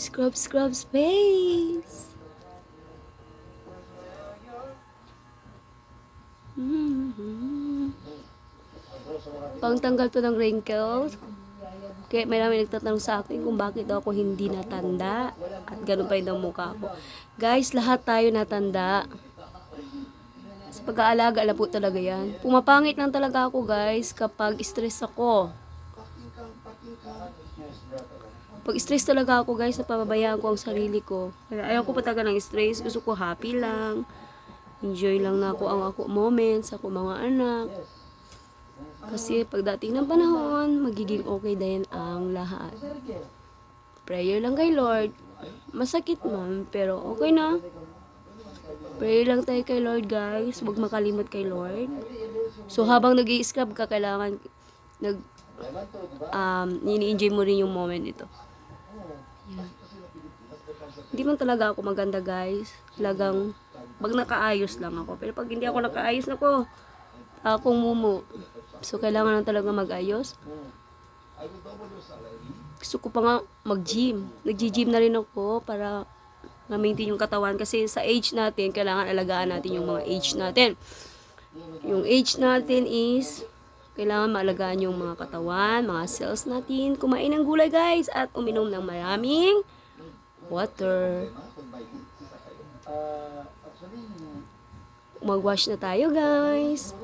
Scrub, scrub space. Pangtanggal to ng wrinkles. Kaya may namin nagtatanong sa akin kung bakit daw ako hindi natanda. At ganun pa rin ang mukha ko. Guys, lahat tayo natanda. Sa pag-aalaga, alam po talaga yan. Pumapangit lang talaga ako, guys, kapag stress ako. Pag stress talaga ako, guys, napapabayaan ko ang sarili ko. Kaya ayaw ko pa talaga ng stress. Gusto ko happy lang. Enjoy lang na ako ang ako moments, ako mga anak. Kasi pagdating ng panahon, magiging okay din ang lahat. Prayer lang kay Lord. Masakit man, pero okay na. Pray lang tayo kay Lord, guys. Huwag makalimot kay Lord. So, habang nag-i-scrub ka, kailangan ini-enjoy mo rin yung moment ito. Yan. Hindi man talaga ako maganda, guys. Talagang, pag nakaayos lang ako. Pero pag hindi ako nakaayos, akong mumu. So, kailangan lang talaga mag-ayos. Gusto ko pa nga mag-gym. Nag-gym na rin ako para ma-maintain yung katawan. Kasi sa age natin, kailangan alagaan natin yung mga age natin. Yung age natin is, kailangan maalagaan yung mga katawan, mga cells natin. Kumain ng gulay, guys. At uminom ng maraming water. Mag-wash na tayo, guys.